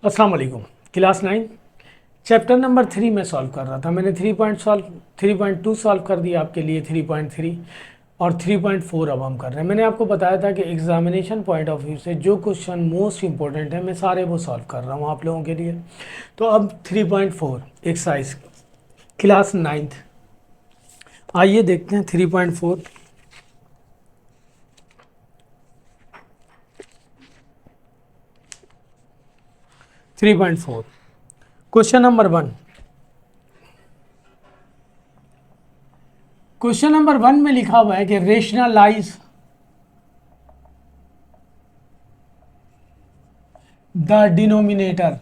अस्सलाम वालेकुम। Class 9 chapter number 3 में सॉल्व कर रहा था। मैंने 3.2 सॉल्व कर दिया आपके लिए, 3.3 और 3.4 अब हम कर रहे हैं। मैंने आपको बताया था कि एग्जामिनेशन पॉइंट ऑफ व्यू से जो क्वेश्चन मोस्ट इंपॉर्टेंट है मैं सारे वो सॉल्व कर रहा हूँ आप लोगों के लिए। तो अब 3.4 एक्सरसाइज क्लास 9th, आइए देखते हैं 3.4। Question number 1। क्वेश्चन नंबर 1 में लिखा हुआ है कि रेशनलाइज द डिनोमिनेटर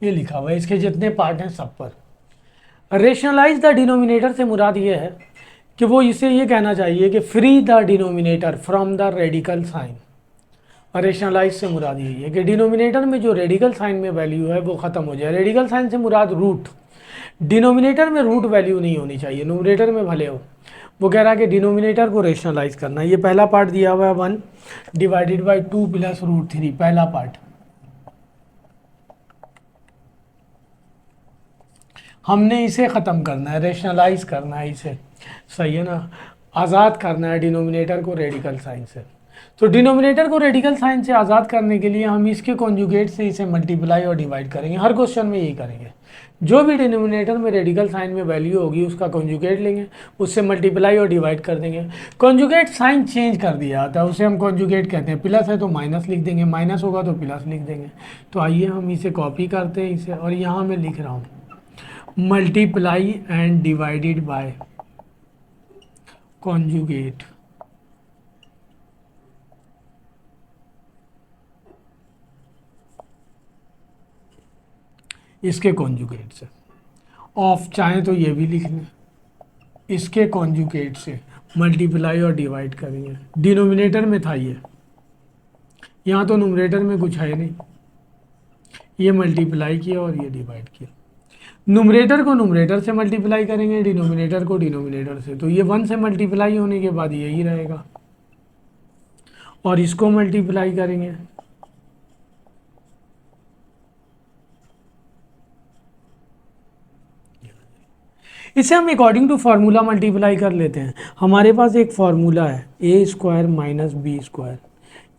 ये लिखा हुआ है, इसके जितने पार्ट हैं सब पर। रेशनलाइज द डिनोमिनेटर से मुराद ये है कि वो इसे ये कहना चाहिए कि free the denominator from the radical sign. और रेशनलाइज से मुराद यही है कि डिनोमिनेटर में जो रेडिकल साइन में वैल्यू है वो ख़त्म हो जाए। रेडिकल साइन से मुराद रूट, डिनोमिनेटर में रूट वैल्यू नहीं होनी चाहिए, न्यूमरेटर में भले हो। वो कह रहा है कि डिनोमिनेटर को रेशनलाइज करना है। ये पहला पार्ट दिया हुआ है 1 डिवाइडेड बाई 2 प्लस रूट 3, पहला पार्ट। हमने इसे ख़त्म करना है, रेशनलाइज करना है इसे, सही है ना। आज़ाद करना है डिनोमिनेटर को रेडिकल साइन से। तो डिनोमिनेटर को रेडिकल साइन से आज़ाद करने के लिए हम इसके कॉन्जुगेट से इसे मल्टीप्लाई और डिवाइड करेंगे। हर क्वेश्चन में यही करेंगे। जो भी डिनोमिनेटर में रेडिकल साइन में वैल्यू होगी उसका कॉन्जुगेट लेंगे, उससे मल्टीप्लाई और डिवाइड कर देंगे। कॉन्जुगेट साइन चेंज कर दिया जाता है, उसे हम कॉन्जुगेट कहते हैं। प्लस है तो माइनस लिख देंगे, माइनस होगा तो प्लस लिख देंगे। तो आइए हम इसे कॉपी करते हैं इसे, और यहाँ मैं लिख रहा हूँ multiply and divided by conjugate. इसके कॉन्जुगेट से ऑफ, चाहे तो ये भी लिख लें, इसके कॉन्जुगेट से मल्टीप्लाई और डिवाइड करेंगे। डिनोमिनेटर में था ये, यहाँ तो न्यूमरेटर में कुछ है नहीं। ये मल्टीप्लाई किया और ये डिवाइड किया। न्यूमरेटर को न्यूमरेटर से मल्टीप्लाई करेंगे, डिनोमिनेटर को डिनोमिनेटर से। तो ये 1 से मल्टीप्लाई होने के बाद यही रहेगा, और इसको मल्टीप्लाई करेंगे। इसे हम अकॉर्डिंग टू फार्मूला मल्टीप्लाई कर लेते हैं। हमारे पास एक फार्मूला है ए स्क्वायर माइनस बी स्क्वायर।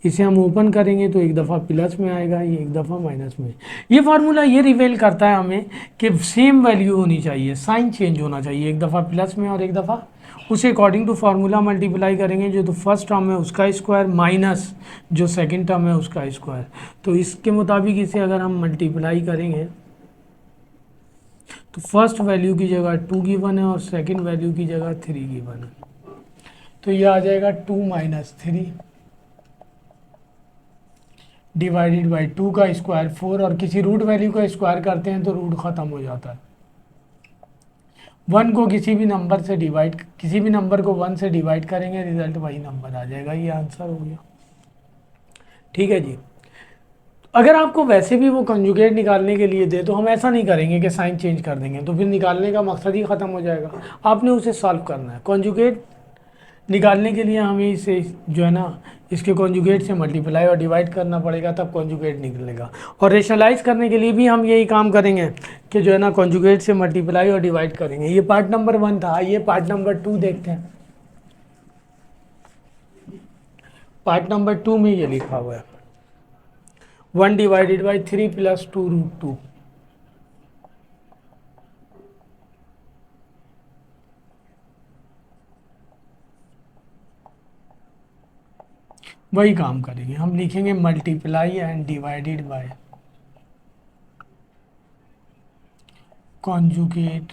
इसे हम ओपन करेंगे तो एक दफ़ा प्लस में आएगा, ये एक दफ़ा माइनस में। ये फार्मूला ये रिवेल करता है हमें कि सेम वैल्यू होनी चाहिए, साइन चेंज होना चाहिए, एक दफ़ा प्लस में और एक दफ़ा। उसे अकॉर्डिंग टू फार्मूला मल्टीप्लाई करेंगे। जो तो फर्स्ट टर्म है उसका स्क्वायर माइनस जो सेकेंड टर्म है उसका स्क्वायर। तो इसके मुताबिक इसे अगर हम मल्टीप्लाई करेंगे तो फर्स्ट वैल्यू की जगह 2 गिवन है और सेकंड वैल्यू की जगह 3 गिवन है। तो ये आ जाएगा 2 माइनस 3 डिवाइडेड बाई 2 का स्क्वायर 4, और किसी रूट वैल्यू का स्क्वायर करते हैं तो रूट ख़त्म हो जाता है। 1 को किसी भी नंबर से डिवाइड, किसी भी नंबर को 1 से डिवाइड करेंगे, रिजल्ट वही नंबर आ जाएगा। ये आंसर हो गया। ठीक है जी। अगर आपको वैसे भी वो कंजुगेट निकालने के लिए दे तो हम ऐसा नहीं करेंगे कि साइन चेंज कर देंगे, तो फिर निकालने का मकसद ही ख़त्म हो जाएगा। आपने उसे सॉल्व करना है। कंजुगेट निकालने के लिए हमें इसे जो है ना इसके कॉन्जुगेट से मल्टीप्लाई और डिवाइड करना पड़ेगा, तब कॉन्जुगेट निकलेगा। और रेशनलाइज करने के लिए भी हम यही काम करेंगे कि जो है ना कॉन्जुगेट से मल्टीप्लाई और डिवाइड करेंगे। ये पार्ट नंबर 1 था। ये पार्ट नंबर 2 देखते हैं। पार्ट नंबर 2 में ये लिखा हुआ है 1 डिवाइडेड बाई 3 प्लस 2 रूट 2। वही काम करेंगे, हम लिखेंगे multiply and divided by conjugate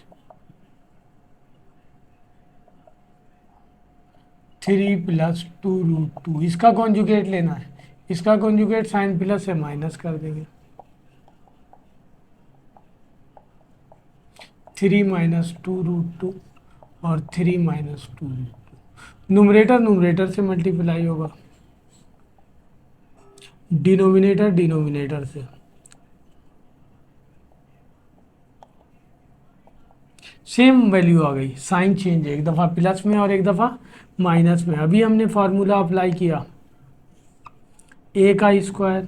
3 plus 2 root 2। इसका कॉन्जुगेट लेना है। इसका कॉन्जुगेट साइन प्लस से माइनस कर देंगे। 3 माइनस 2 रूट 2 और 3 माइनस 2 रूट 2। न्यूमरेटर न्यूमरेटर से मल्टीप्लाई होगा, डिनोमिनेटर डिनोमिनेटर से। सेम वैल्यू आ गई, साइन चेंज है, एक दफ़ा प्लस में और एक दफ़ा माइनस में। अभी हमने फार्मूला अप्लाई किया, ए का स्क्वायर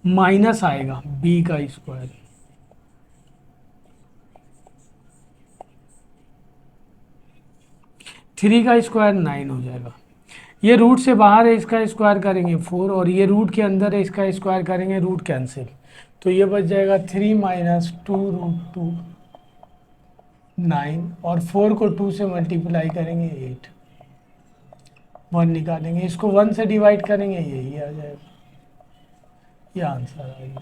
माइनस आएगा बी का स्क्वायर, थ्री का स्क्वायर 9 हो जाएगा। ये रूट से बाहर है, इसका स्क्वायर करेंगे 4, और ये रूट के अंदर है, इसका स्क्वायर करेंगे, रूट कैंसिल, तो ये बच जाएगा 3 माइनस 2√2 9, और 4 को 2 से मल्टीप्लाई करेंगे 8, 1 निकालेंगे, इसको 1 से डिवाइड करेंगे, यही आ जाएगा, ये आंसर आ गया।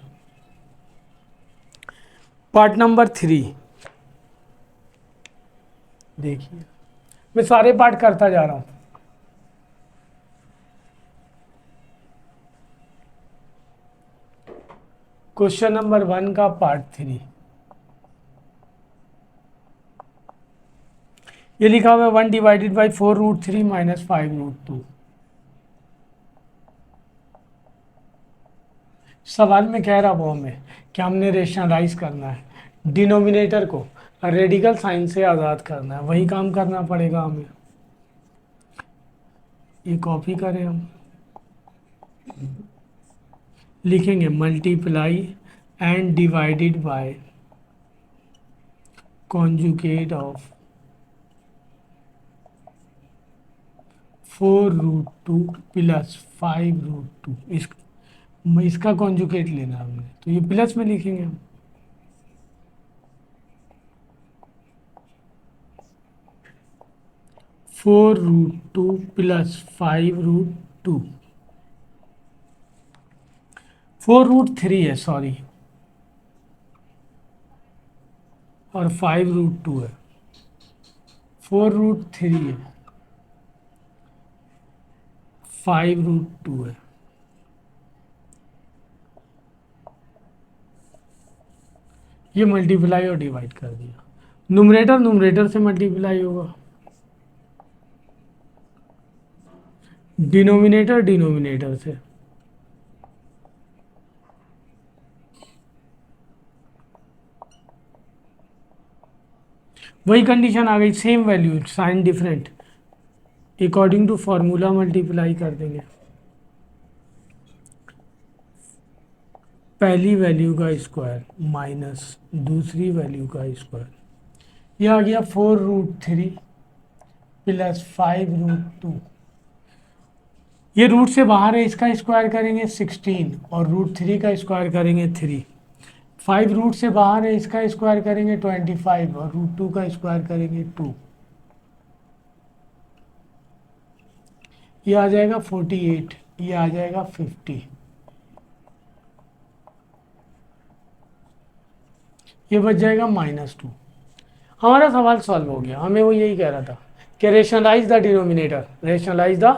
पार्ट नंबर 3 देखिए, मैं सारे पार्ट करता जा रहा हूँ। क्वेश्चन नंबर 1 का पार्ट 3, ये लिखा हुआ है 1 डिवाइडेड बाई 4√3 माइनस 5√2। सवाल में कह रहा वो हमें कि हमने रेशनलाइज करना है, डिनोमिनेटर को रेडिकल साइन से आज़ाद करना है, वही काम करना पड़ेगा हमें। ये कॉपी करें हम, लिखेंगे multiply and divided by conjugate of 4√2 plus 5√2, इसका कॉन्जुगेट लेना हमने, तो ये प्लस में लिखेंगे हम। (4√2 प्लस 5√2), 4√3 है सॉरी, और 5√2 है, 4√3 है, 5√2 है। ये मल्टीप्लाई और डिवाइड कर दिया, नुमरेटर नुमरेटर से मल्टीप्लाई होगा, डिनोमिनेटर डिनोमिनेटर से, वही कंडीशन आ गई, same value sign different, according to formula multiply कर देंगे। पहली वैल्यू का स्क्वायर माइनस दूसरी वैल्यू का स्क्वायर, ये आ गया 4√3 प्लस 5√2। ये रूट से बाहर है, इसका स्क्वायर करेंगे 16, और √3 का स्क्वायर करेंगे 3। 5 रूट से बाहर है, इसका स्क्वायर करेंगे 25, और √2 का स्क्वायर करेंगे 2, ये आ जाएगा 48, ये आ जाएगा 50, ये बच जाएगा -2। हमारा सवाल सॉल्व हो गया। हमें वो यही कह रहा था कि rationalise the denominator, rationalise the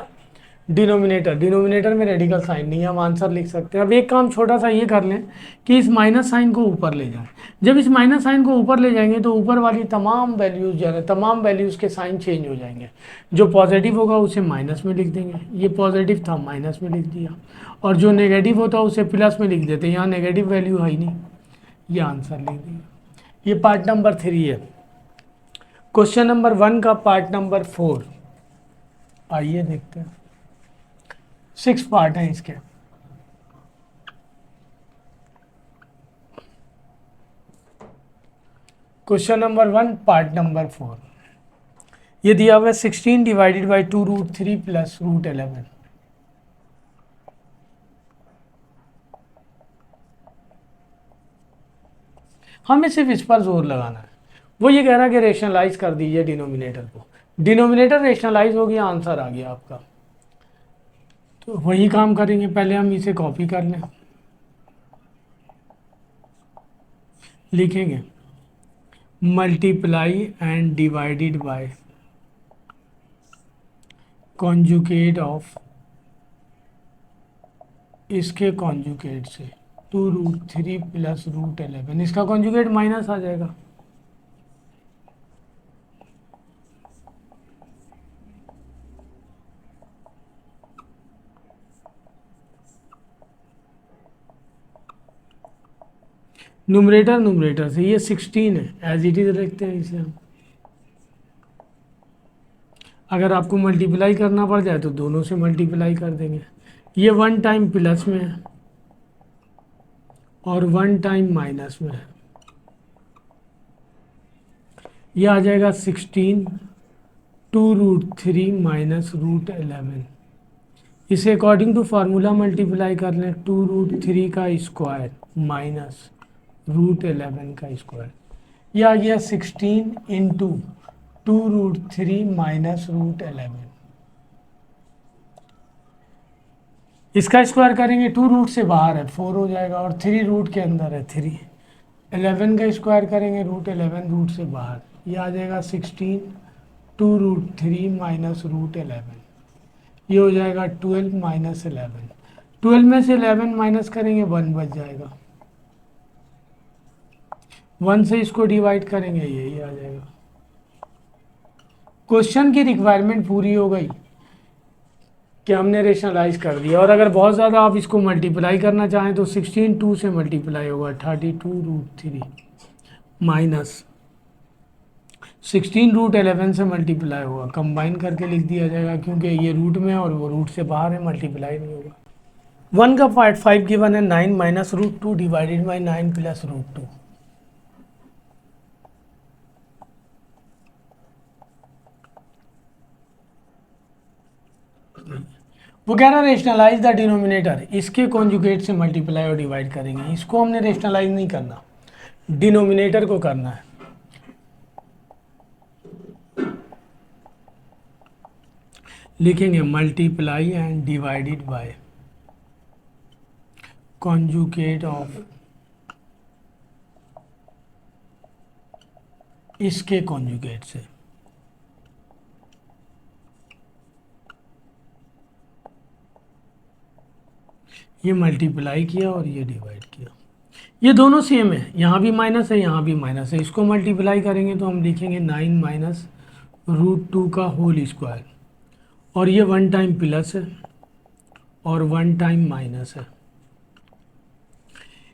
denominator, denominator में रेडिकल साइन नहीं है, हम आंसर लिख सकते हैं। अब एक काम छोटा सा ये कर लें कि इस माइनस साइन को ऊपर ले जाएं। जब इस माइनस साइन को ऊपर ले जाएंगे तो ऊपर वाली तमाम वैल्यूज़ जो है, तमाम वैल्यूज़ के साइन चेंज हो जाएंगे। जो पॉजिटिव होगा उसे माइनस में लिख देंगे, ये पॉजिटिव था माइनस में लिख दिया, और जो नेगेटिव होता उसे प्लस में लिख देते, यहाँ नेगेटिव वैल्यू है ही नहीं, ये आंसर लिख दिया। ये पार्ट नंबर 3 है। क्वेश्चन नंबर 1 का पार्ट नंबर 4, आइए देखते हैं। 6 पार्ट हैं इसके। क्वेश्चन नंबर 1 पार्ट नंबर 4, ये दिया हुआ है 16 डिवाइडेड बाई 2√3 प्लस √11। हमें सिर्फ इस पर जोर लगाना है। वो ये कह रहा है कि रेशनलाइज कर दीजिए डिनोमिनेटर को, डिनोमिनेटर रेशनलाइज हो गया, आंसर आ गया आपका। तो वही काम करेंगे, पहले हम इसे कॉपी कर लें, लिखेंगे multiply and divided by conjugate of, इसके कॉन्जुगेट से 2√3 प्लस √11, इसका कॉन्जुगेट माइनस आ जाएगा, नुमरेटर नुमरेटर से, ये 16 है, एज इट इज लिखते हैं इसे हम, अगर आपको मल्टीप्लाई करना पड़ जाए तो दोनों से मल्टीप्लाई कर देंगे। ये 1 टाइम प्लस में है और 1 टाइम माइनस में है। ये आ जाएगा 16 2√3 माइनस √11। इसे अकॉर्डिंग टू फार्मूला मल्टीप्लाई कर लें, 2√3 का स्क्वायर माइनस √11 का स्क्वायर। यह आ गया 16 इंटू 2√3 माइनस √11। इसका स्क्वायर करेंगे, 2 रूट से बाहर है 4 हो जाएगा और 3 रूट के अंदर है 3। 11 का स्क्वायर करेंगे, √11 रूट से बाहर, ये आ जाएगा 16 2√3 माइनस √11। ये हो जाएगा 12 माइनस 11। 12 में से 11 माइनस करेंगे 1 बच जाएगा। 1 से इसको डिवाइड करेंगे, यही आ जाएगा। क्वेश्चन की रिक्वायरमेंट पूरी हो गई कि हमने रेशनलाइज कर दिया। और अगर बहुत ज़्यादा आप इसको मल्टीप्लाई करना चाहें तो 16 2 से मल्टीप्लाई होगा 32√3 माइनस 16 √11 से मल्टीप्लाई होगा, कंबाइन करके लिख दिया जाएगा क्योंकि ये रूट में है और वो रूट से बाहर है, मल्टीप्लाई नहीं होगा। 1 का पार्ट 5 गिवन है, 9 माइनस √2 डिवाइडेड बाई 9 प्लस √2। वो कह रहा है रेशनलाइज द डिनोमिनेटर, इसके कॉन्जुगेट से मल्टीप्लाई और डिवाइड करेंगे। इसको हमने रेशनलाइज नहीं करना, डिनोमिनेटर को करना है। लिखेंगे multiply and divided by conjugate of इसके कॉन्जुगेट से। ये मल्टीप्लाई किया और ये डिवाइड किया, ये दोनों सेम है, यहाँ भी माइनस है यहाँ भी माइनस है। इसको मल्टीप्लाई करेंगे तो हम लिखेंगे 9 माइनस √2 का होल स्क्वायर, और ये 1 टाइम प्लस है और 1 टाइम माइनस है।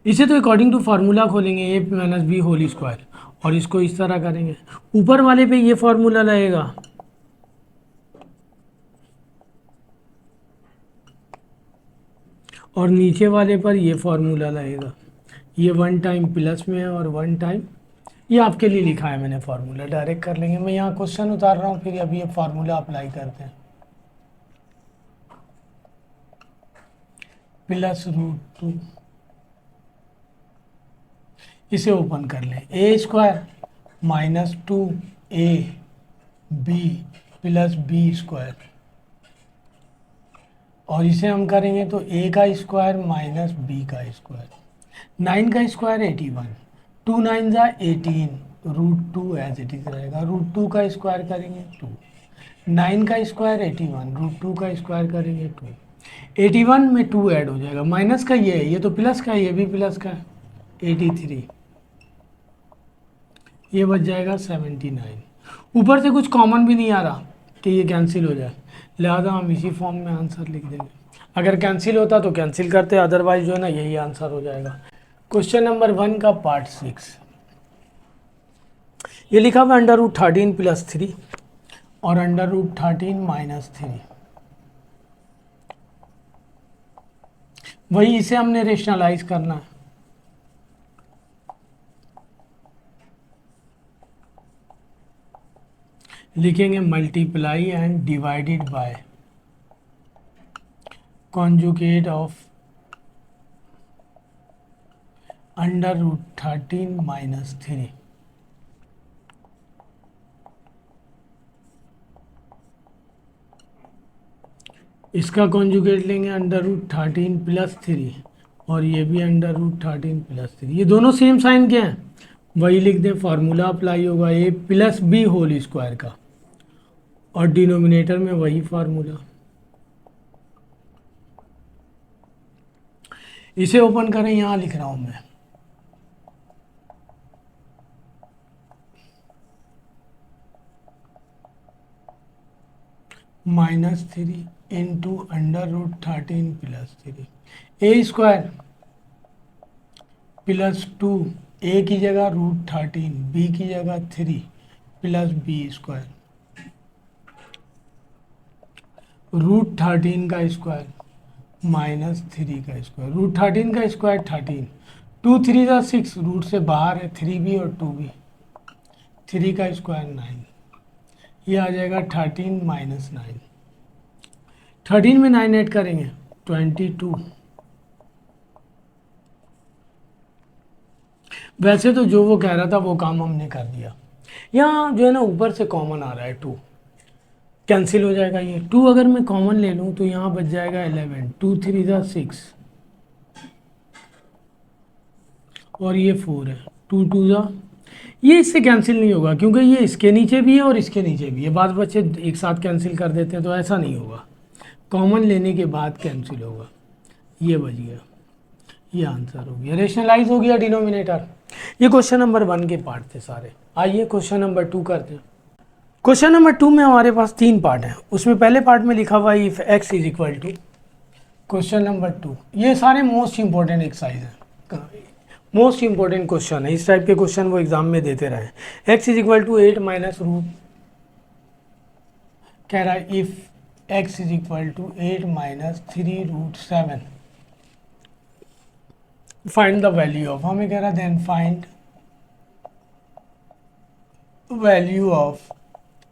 इसे तो अकॉर्डिंग टू फार्मूला खोलेंगे, ए माइनस बी होल स्क्वायर, और इसको इस तरह करेंगे। ऊपर वाले पे ये फार्मूला लगेगा और नीचे वाले पर ये फार्मूला लगेगा। ये 1 टाइम प्लस में है और 1 टाइम, ये आपके लिए लिखा है मैंने फार्मूला, डायरेक्ट कर लेंगे। मैं यहाँ क्वेश्चन उतार रहा हूँ, फिर अभी ये फार्मूला अप्लाई करते हैं। प्लस √2, इसे ओपन कर लें, A square minus 2ab plus B square, और इसे हम करेंगे तो a का स्क्वायर माइनस b का स्क्वायर। 9 का स्क्वायर 81, 2 9 जा 18, √2 एज इट इज रहेगा। √2 का स्क्वायर करेंगे 2, 9 का स्क्वायर 81, √2 का स्क्वायर करेंगे 2। 81 में 2 ऐड हो जाएगा, माइनस का ये है, ये तो प्लस का है, ये भी प्लस का है, 83, ये बच जाएगा 79। ऊपर से कुछ कॉमन भी नहीं आ रहा कि ये कैंसिल हो जाए, लिहाजा हम इसी फॉर्म में आंसर लिख देंगे। अगर कैंसिल होता तो कैंसिल करते, अदरवाइज जो है ना यही आंसर हो जाएगा। क्वेश्चन नंबर 1 का पार्ट 6, ये लिखा हुआ √13 प्लस 3 और √13 माइनस 3। वही इसे हमने रेशनलाइज करना है। लिखेंगे multiply and divided by conjugate of √13 minus 3। इसका कॉन्जुगेट लेंगे √13 प्लस 3 और ये भी √13 प्लस 3। ये दोनों सेम साइन के हैं, वही लिख दें, फार्मूला अप्लाई होगा ए प्लस बी होल स्क्वायर का, और डिनोमिनेटर में वही फार्मूला। इसे ओपन करें, यहाँ लिख रहा हूं मैं, -3 into √13 plus 3, A square plus 2, a की जगह √13, बी की जगह 3 प्लस बी स्क्वायर। √13 का स्क्वायर -3 का स्क्वायर। √13 का स्क्वायर 13, 2 3 जा 6, रूट से बाहर है 3 भी और 2 भी, 3 का स्क्वायर 9, ये आ जाएगा 13 - 9। 13 में 9 ऐड करेंगे 22। वैसे तो जो वो कह रहा था वो काम हमने कर दिया। यहाँ जो है ना ऊपर से कॉमन आ रहा है 2, कैंसिल हो जाएगा ये 2। अगर मैं कॉमन ले लूँ तो यहाँ बच जाएगा 11, 2 3 जा 6 और ये 4 है, 2 2 जा, ये इससे कैंसिल नहीं होगा क्योंकि ये इसके नीचे भी है और इसके नीचे भी है। बाद बच्चे एक साथ कैंसिल कर देते हैं तो ऐसा नहीं होगा, कॉमन लेने के बाद कैंसिल होगा। ये बच गया, ये आंसर हो गया, रेशनलाइज हो गया डिनोमिनेटर। ये क्वेश्चन नंबर 1 के पार्ट थे सारे। आइए क्वेश्चन नंबर 2 करते हैं। क्वेश्चन नंबर 2 में हमारे पास 3 पार्ट हैं। उसमें पहले पार्ट में लिखा हुआ है if x is equal to, question number 2, ये सारे मोस्ट इंपॉर्टेंट एक्सरसाइज हैं, मोस्ट इंपॉर्टेंट क्वेश्चन है। इस टाइप के क्वेश्चन वो एग्जाम में देते रहे। x is equal to 8 minus root, कह रहा है if x is equal to 8 minus 3√7, find the value of, हमें कह रहा है then find value of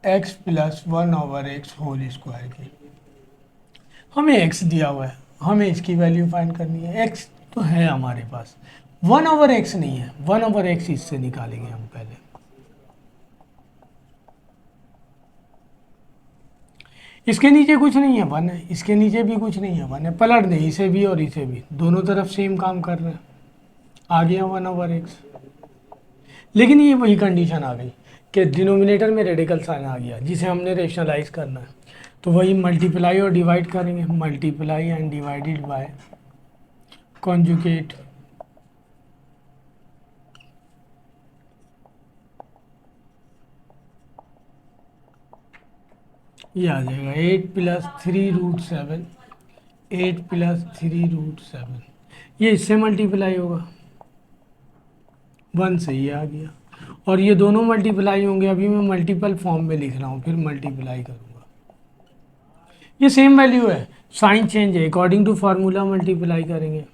x plus 1/x whole square की। हमें x दिया हुआ है, हमें इसकी वैल्यू फाइंड करनी है। x तो है हमारे पास, 1/x नहीं है, 1/x इससे निकालेंगे हम पहले। इसके नीचे कुछ नहीं है, 1 है, इसके नीचे भी कुछ नहीं है, 1 है, पलट दें इसे भी और इसे भी, दोनों तरफ सेम काम कर रहे हैं, आ गया 1/x। लेकिन ये वही कंडीशन आ गई कि डिनोमिनेटर में रेडिकल साइन आ गया जिसे हमने रेशनलाइज करना है, तो वही मल्टीप्लाई और डिवाइड करेंगे, multiply and divided by conjugate, ये आ जाएगा 8 प्लस 3√7, 8 प्लस 3√7, ये इससे मल्टीप्लाई होगा 1 से, ये आ गया, और ये दोनों मल्टीप्लाई होंगे। अभी मैं मल्टीपल फॉर्म में लिख रहा हूँ, फिर मल्टीप्लाई करूँगा, ये सेम वैल्यू है, साइन चेंज है, अकॉर्डिंग टू फार्मूला मल्टीप्लाई करेंगे।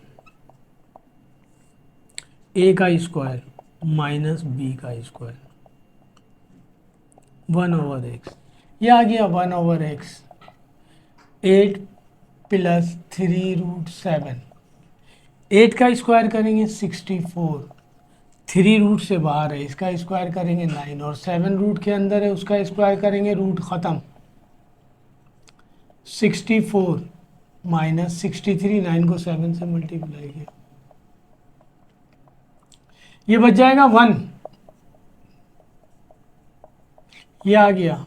a का स्क्वायर माइनस b का स्क्वायर 1/x, ये आ गया 1/x। 8 प्लस 3√7, 8 का स्क्वायर करेंगे 64, 3 रूट से बाहर है, इसका स्क्वायर करेंगे 9, और 7 रूट के अंदर है, उसका स्क्वायर करेंगे, रूट ख़त्म, 64 माइनस 63, 9 को 7 से मल्टीप्लाई किया, ये बच जाएगा 1, ये आ गया,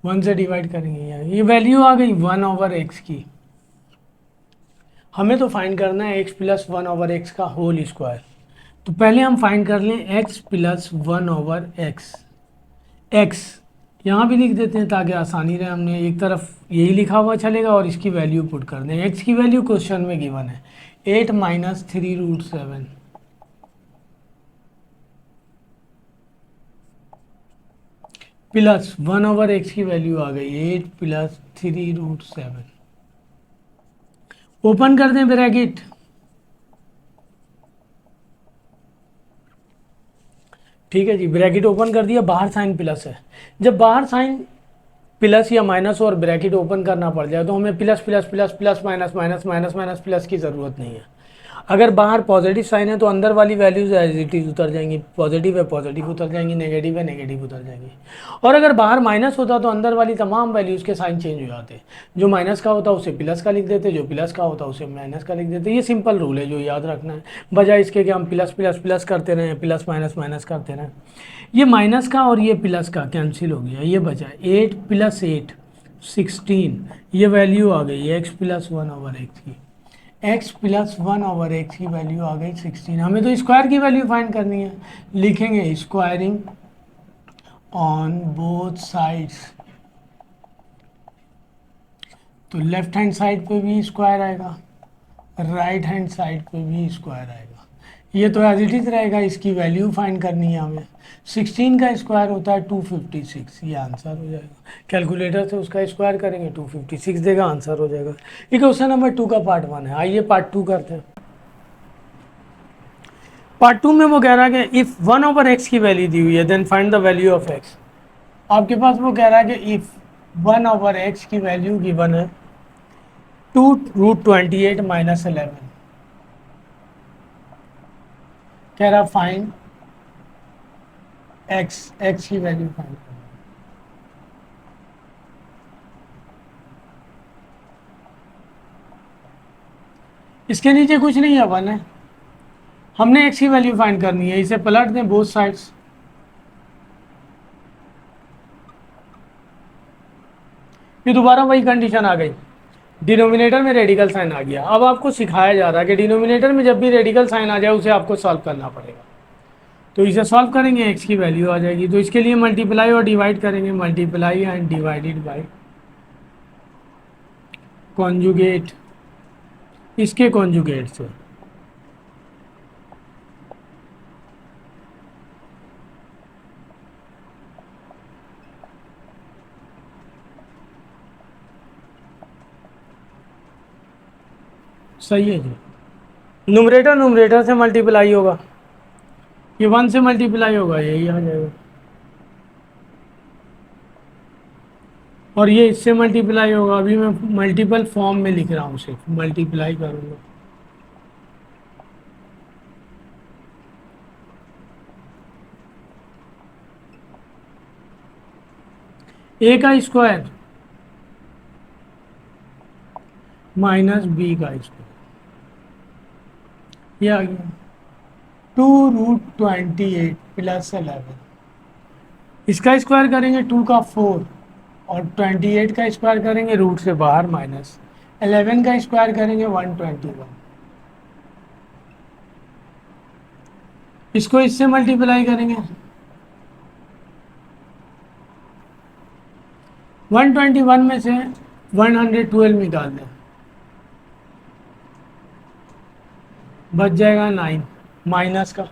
1 से डिवाइड करेंगे, ये वैल्यू आ गई 1/x की। हमें तो फाइंड करना है x प्लस 1/x का होल स्क्वायर, तो पहले हम फाइंड कर लें x प्लस 1/x। x यहाँ भी लिख देते हैं ताकि आसानी रहे, हमने एक तरफ यही लिखा हुआ चलेगा और इसकी वैल्यू पुट कर दें। x की वैल्यू क्वेश्चन में गिवन है 8 माइनस 3√7, प्लस 1/x की वैल्यू आ गई 8 प्लस 3√7, ओपन कर दें ब्रैकेट, ठीक है जी, ब्रैकेट ओपन कर दिया, बाहर साइन प्लस है। जब बाहर साइन प्लस या माइनस और ब्रैकेट ओपन करना पड़ जाए तो हमें plus plus plus plus minus minus minus minus plus की ज़रूरत नहीं है। अगर बाहर पॉजिटिव साइन है तो अंदर वाली वैल्यूज एज इट इज उतर जाएंगी, पॉजिटिव है पॉजिटिव उतर जाएंगी, नेगेटिव है नेगेटिव उतर जाएंगी। और अगर बाहर माइनस होता तो अंदर वाली तमाम वैल्यूज़ के साइन चेंज हो जाते, जो माइनस का होता उसे प्लस का लिख देते, जो प्लस का होता उसे माइनस का लिख देते। ये सिंपल रूल है जो याद रखना है, बजाय इसके कि हम प्लस प्लस प्लस करते रहें, प्लस माइनस माइनस करते रहें। ये माइनस का और ये प्लस का कैंसिल हो गया, ये बचा 8 प्लस 8 16, ये वैल्यू आ गई x प्लस 1/x की, x प्लस 1/x की वैल्यू आ गई 16। हमें तो स्क्वायर की वैल्यू फाइंड करनी है, लिखेंगे स्क्वायरिंग ऑन बोथ साइड्स, तो लेफ्ट हैंड साइड पे भी स्क्वायर आएगा, राइट हैंड साइड पे भी स्क्वायर आएगा। ये तो एज इट इज रहेगा, इसकी वैल्यू फाइंड करनी है हमें। 16 का स्क्वायर होता है 256, ये आंसर हो जाएगा। कैलकुलेटर से उसका स्क्वायर करेंगे 256 देगा, आंसर हो जाएगा। ये क्वेश्चन नंबर 2 का पार्ट 1 है। आइए पार्ट 2 करते हैं। पार्ट 2 में वो कह रहा है कि इफ 1/x की वैल्यू दी हुई है then find the value of x। आपके पास वो कह रहा है कि इफ 1/x की वैल्यू गिवन है 2√28 - 11, कह रहा फाइंड x की वैल्यू फाइंड करना। इसके नीचे कुछ नहीं है, 1 है। हमने x की वैल्यू फाइंड करनी है, इसे पलट दें बोथ साइड्स। ये दोबारा वही कंडीशन आ गई, डिनोमिनेटर में रेडिकल साइन आ गया। अब आपको सिखाया जा रहा है कि डिनोमिनेटर में जब भी रेडिकल साइन आ जाए उसे आपको सॉल्व करना पड़ेगा। तो इसे सॉल्व करेंगे, x की वैल्यू आ जाएगी। तो इसके लिए मल्टीप्लाई और डिवाइड करेंगे, multiply and divided by conjugate, इसके कॉन्जुगेट से। सही है जी। नुमरेटर नुमरेटर से मल्टीप्लाई होगा, ये 1 से मल्टीप्लाई होगा, यही आ जाएगा। और ये इससे मल्टीप्लाई होगा। अभी मैं मल्टीपल फॉर्म में लिख रहा हूँ, सिर्फ मल्टीप्लाई करूँगा। a का स्क्वायर माइनस b का स्क्वायर, ये आ गया 2√28 + 11। इसका स्क्वायर करेंगे 2 का 4, और 28 का स्क्वायर करेंगे रूट से बाहर माइनस 11 का स्क्वायर करेंगे 121। इसको इससे मल्टीप्लाई करेंगे, 121 में से 112 निकाल दें, बच जाएगा 9 माइनस का।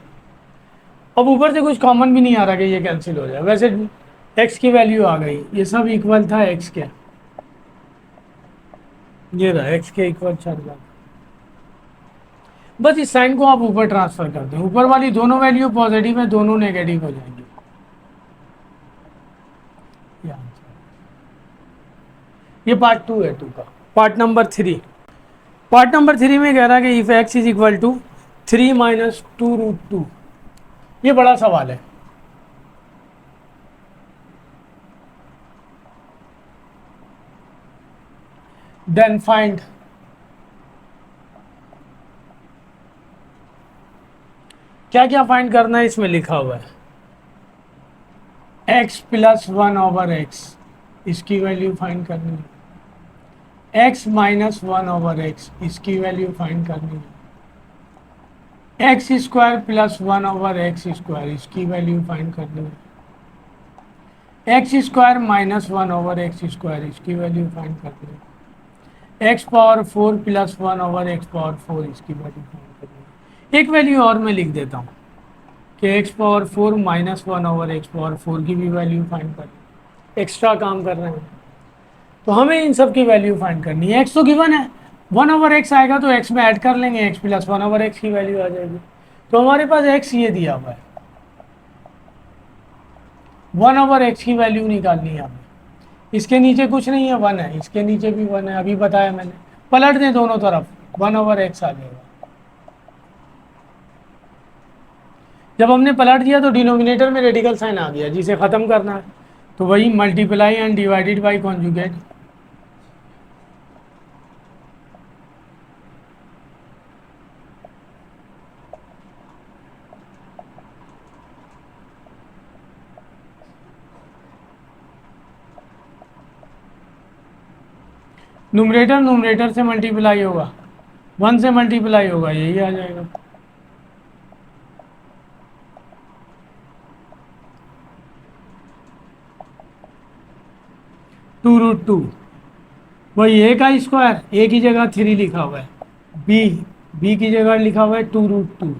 अब ऊपर से कुछ कॉमन भी नहीं आ रहा कि ये कैंसिल हो जाए। वैसे x की वैल्यू आ गई, ये सब इक्वल था x के, ये रहा x के इक्वल चल रहा। बस इस साइन को आप ऊपर ट्रांसफर कर दें, ऊपर वाली दोनों वैल्यू पॉजिटिव है, दोनों नेगेटिव हो जाएंगे। ये पार्ट 2 है 2 का। पार्ट नंबर 3, पार्ट नंबर 3 में कह रहा है कि if x is equal to 3 - 2√2। ये बड़ा सवाल है। देन फाइंड क्या क्या फाइंड करना है, इसमें लिखा हुआ है x + 1/x, इसकी वैल्यू फाइंड करनी है। x - 1/x, इसकी वैल्यू फाइंड करनी है। x² + 1/x², इसकी वैल्यू फाइंड करनी है। x² - 1/x², इसकी वैल्यू फाइंड करनी है। x⁴ + 1/x⁴, इसकी वैल्यू फाइंड करनी है। एक वैल्यू और मैं लिख देता हूँ कि x⁴ - 1/x⁴ की भी वैल्यू फाइंड करनी। एक्स्ट्रा काम कर रहे हैं, तो हमें इन सब की वैल्यू फाइंड करनी है। x तो गिवन है, 1/x आएगा तो x में ऐड कर लेंगे, x + 1/x की वैल्यू आ जाएगी। तो हमारे पास x ये दिया हुआ है, 1/x की वैल्यू निकालनी है हमें। इसके नीचे कुछ नहीं है, 1 है, इसके नीचे भी 1 है, अभी बताया मैंने। पलट दें दोनों तरफ, 1/x आ जाएगा। जब हमने पलट दिया तो डिनोमिनेटर में रेडिकल साइन आ गया, जिसे ख़त्म करना है। तो वही multiply and divided by conjugate. Numerator numerator से मल्टीप्लाई होगा, 1 से मल्टीप्लाई होगा, यही आ जाएगा। (2√2) वही a का स्क्वायर, a की जगह 3 लिखा हुआ है, b की जगह लिखा हुआ है 2√2।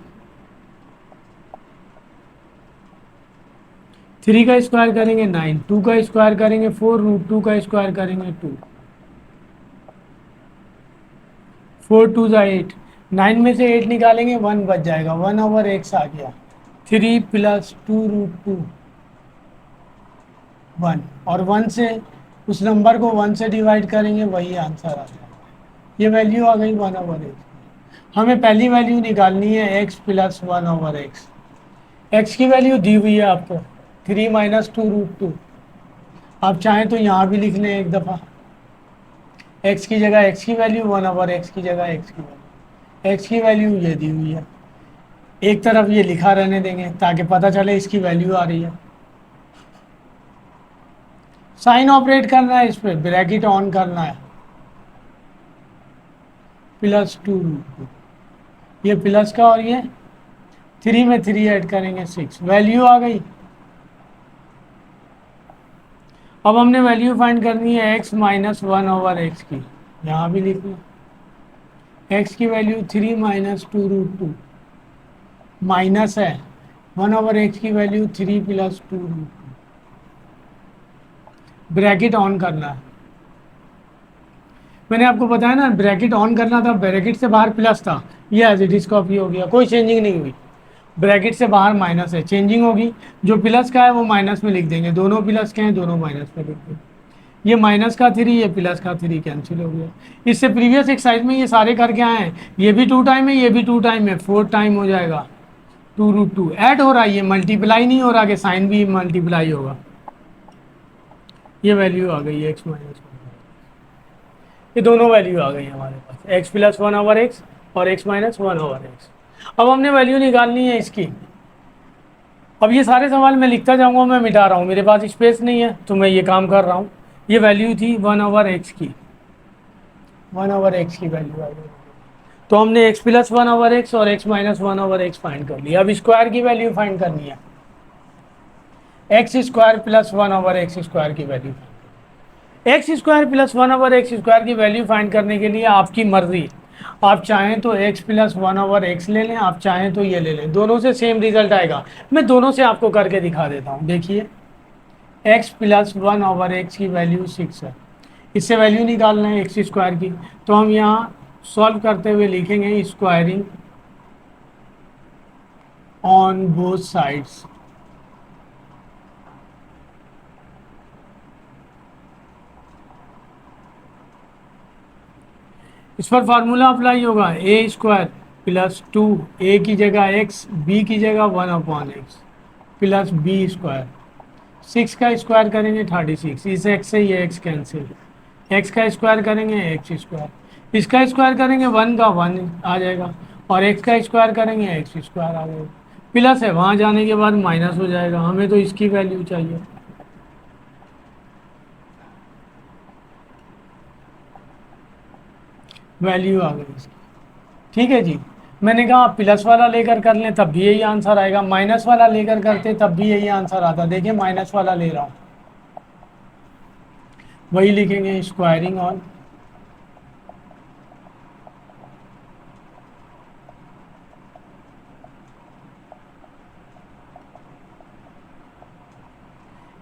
3 का स्क्वायर करेंगे 9, 2 का स्क्वायर करेंगे 4, रूट 2 का स्क्वायर करेंगे 2, 4 2 जा 8, 9 में से 8 निकालेंगे 1 बच जाएगा, 1/x आ गया, 3 प्लस 2 रूट 2 1, और 1 से उस नंबर को 1 से डिवाइड करेंगे वही आंसर आ जाएगा। ये वैल्यू आ गई 1/x। हमें पहली वैल्यू निकालनी है x प्लस 1/x। x की वैल्यू दी हुई है आपको 3 माइनस 2 रूट 2। आप चाहें तो यहाँ भी लिख लें एक दफ़ा, x की जगह x की वैल्यू, 1/x की जगह x की वैल्यू ये दी हुई है। एक तरफ ये लिखा रहने देंगे ताकि पता चले इसकी वैल्यू आ रही है। साइन ऑपरेट करना है, इस पर ब्रैकेट ऑन करना है, प्लस 2 रूट 2, ये प्लस का और ये 3 में 3 ऐड करेंगे 6, वैल्यू आ गई। अब हमने वैल्यू फाइंड करनी है x माइनस 1/x की, यहाँ भी लिख लो, x की वैल्यू 3 माइनस 2 रूट 2, माइनस है 1/x की value 3 plus 2 root 2, bracket on करना है। मैंने आपको बताया ना ब्रैकेट ऑन करना था, ब्रैकेट से बाहर प्लस था, ये एज इट इज कॉपी हो गया, कोई चेंजिंग नहीं हुई। ब्रैकेट से बाहर माइनस है, चेंजिंग होगी, जो प्लस का है वो माइनस में लिख देंगे, दोनों प्लस के हैं दोनों माइनस में लिख देंगे। ये माइनस का 3, ये प्लस का 3 कैंसिल हो गया। इससे प्रीवियस एक्सरसाइज में ये सारे करके आए हैं, ये भी 2 टाइम है, ये भी 2 टाइम है, 4 टाइम हो जाएगा। 2 रूट 2 ऐड हो रहा है, ये मल्टीप्लाई नहीं हो रहा कि साइन भी मल्टीप्लाई होगा। ये वैल्यू आ गई x माइनस 1, ये दोनों वैल्यू आ गई हमारे पास, x प्लस 1/x और x माइनस 1/x। अब हमने वैल्यू निकालनी है इसकी। अब ये सारे सवाल मैं लिखता जाऊंगा, मैं मिटा रहा हूँ, मेरे पास स्पेस नहीं है तो मैं ये काम कर रहा हूँ। ये वैल्यू थी 1/x की, 1/x की वैल्यू आ गई। तो हमने x प्लस 1/x और x माइनस 1/x फाइंड कर लिया। अब स्क्वायर की वैल्यू फाइंड करनी है, x square plus 1/x square की value, x square plus 1/x square की वैल्यू फाइंड करने के लिए आपकी मर्जी, आप चाहें तो x प्लस 1/x ले लें, आप चाहें तो ये ले लें, दोनों से सेम रिजल्ट आएगा। मैं दोनों से आपको करके दिखा देता हूँ। देखिए x प्लस 1/x की वैल्यू 6 है, इससे वैल्यू निकालना है एक्स स्क्वायर की, तो हम यहाँ सॉल्व करते हुए लिखेंगे स्क्वायरिंग ऑन बोथ साइड्स। इस पर फार्मूला अप्लाई होगा, ए स्क्वायर प्लस 2, ए की जगह x, बी की जगह 1/x प्लस बी स्क्वायर, 6 का स्क्वायर करेंगे 36, इस x से ये x कैंसिल, x का स्क्वायर करेंगे एक्स स्क्वायर, इसका स्क्वायर करेंगे 1 का 1 आ जाएगा, और x का स्क्वायर करेंगे एक्स स्क्वायर आ जाएगा। प्लस है, वहाँ जाने के बाद माइनस हो जाएगा, हमें तो इसकी वैल्यू चाहिए। वैल्यू आ गई इसकी, ठीक है जी। मैंने कहा आप प्लस वाला लेकर कर लें तब भी यही आंसर आएगा, माइनस वाला लेकर करते तब भी यही आंसर आता। देखिए माइनस वाला ले रहा हूँ, वही लिखेंगे squaring on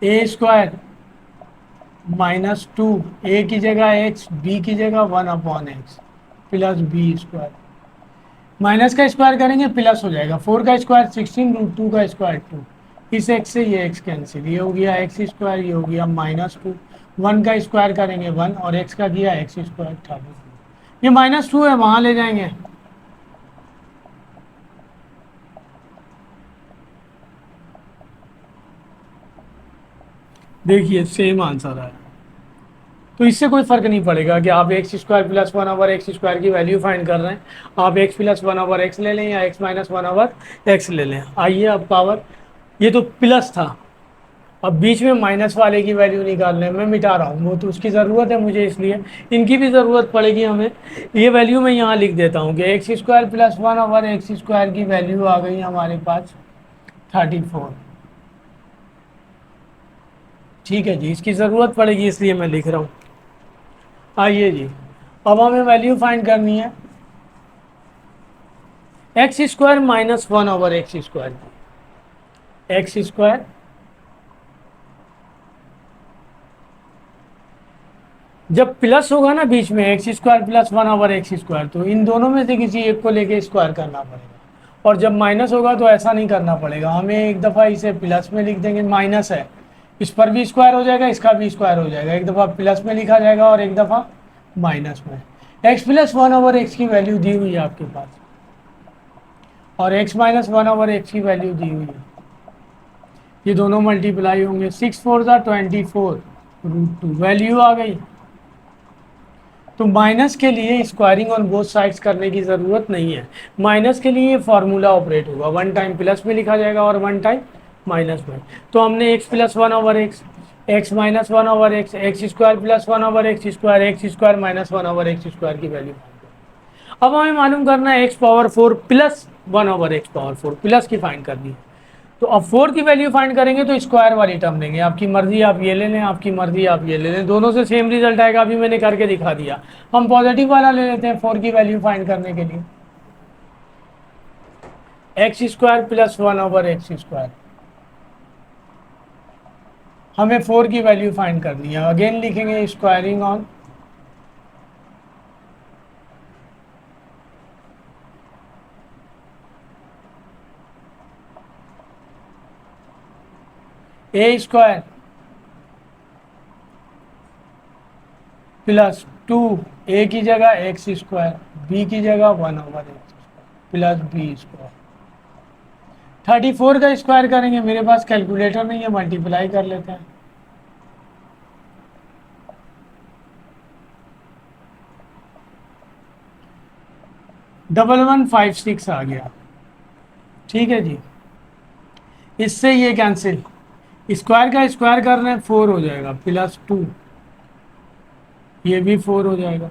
a square minus 2, a की जगह x, बी की जगह 1/x plus B square, minus का स्क्वायर करेंगे प्लस हो जाएगा, 4 का स्क्वायर 16, रूट 2 का स्क्वायर 2, इस x से ये x कैंसिल, ये हो गया x स्क्वायर, ये हो गया -2, 1 का स्क्वायर करेंगे 1 और x का किया x स्क्वायर 38, ये -2 है वहाँ ले जाएंगे। देखिए सेम आंसर आया, तो इससे कोई फर्क नहीं पड़ेगा कि आप x square plus 1/x square की वैल्यू फाइंड कर रहे हैं, आप x प्लस 1/x ले लें या x माइनस 1/x ले लें। आइए अब पावर, ये तो प्लस था, अब बीच में माइनस वाले की वैल्यू निकालने मैं मिटा रहा हूँ, वो तो उसकी ज़रूरत है मुझे, इसलिए इनकी भी ज़रूरत पड़ेगी हमें। ये वैल्यू मैं यहाँ लिख देता हूँ कि x square plus 1/x square की वैल्यू आ गई हमारे पास 34। ठीक है जी, इसकी ज़रूरत पड़ेगी इसलिए मैं लिख रहा हूँ। आइए जी, अब हमें वैल्यू फाइंड करनी है x square minus 1/x square की, एक्स स्क्वायर जब प्लस होगा ना बीच में x square plus one over x square, तो इन दोनों में से किसी एक को लेके स्क्वायर करना पड़ेगा। और जब माइनस होगा तो ऐसा नहीं करना पड़ेगा, हमें एक दफ़ा इसे प्लस में लिख देंगे, माइनस है इस पर भी स्क्वायर हो जाएगा, इसका भी स्क्वायर हो जाएगा, एक दफ़ा प्लस में लिखा जाएगा और एक दफ़ा माइनस में। X plus one over x की वैल्यू दी हुई है आपके पास, और x minus one over x की वैल्यू दी हुई है, ये दोनों मल्टीप्लाई होंगे, 6 4 = 24 √2 वैल्यू आ गई। तो माइनस के लिए स्क्वायरिंग ऑन बोथ साइड्स करने की ज़रूरत नहीं है। माइनस के लिए फार्मूला ऑपरेट होगा, वन टाइम प्लस में लिखा जाएगा और वन टाइम माइनस में। तो हमने x plus one over x, x minus one over x, x square plus one over x square, x square minus one over x square की value. अब हमें मालूम करना है x power 4 plus one over x power 4 plus की find करनी है। तो अब 4 की वैल्यू फाइंड करेंगे तो स्क्वायर वाली टर्म लेंगे, आपकी मर्जी आप ये ले लें, आपकी मर्जी आप ये ले लें, दोनों से सेम रिजल्ट आएगा, अभी मैंने करके दिखा दिया। हम पॉजिटिव वाला ले लेते हैं 4 की वैल्यू फाइंड करने के लिए, x square plus one over x square. हमें 4 की वैल्यू फाइंड करनी है, अगेन लिखेंगे squaring on a square plus 2 a की जगह एक्स स्क्वायर, बी की जगह one over x plus B square. 34 का स्क्वायर करेंगे, मेरे पास कैलकुलेटर नहीं है, मल्टीप्लाई कर लेते हैं। डबल 156 आ गया, ठीक है जी। इससे ये कैंसिल, स्क्वायर का स्क्वायर करना है 4 हो जाएगा प्लस 2, ये भी 4 हो जाएगा,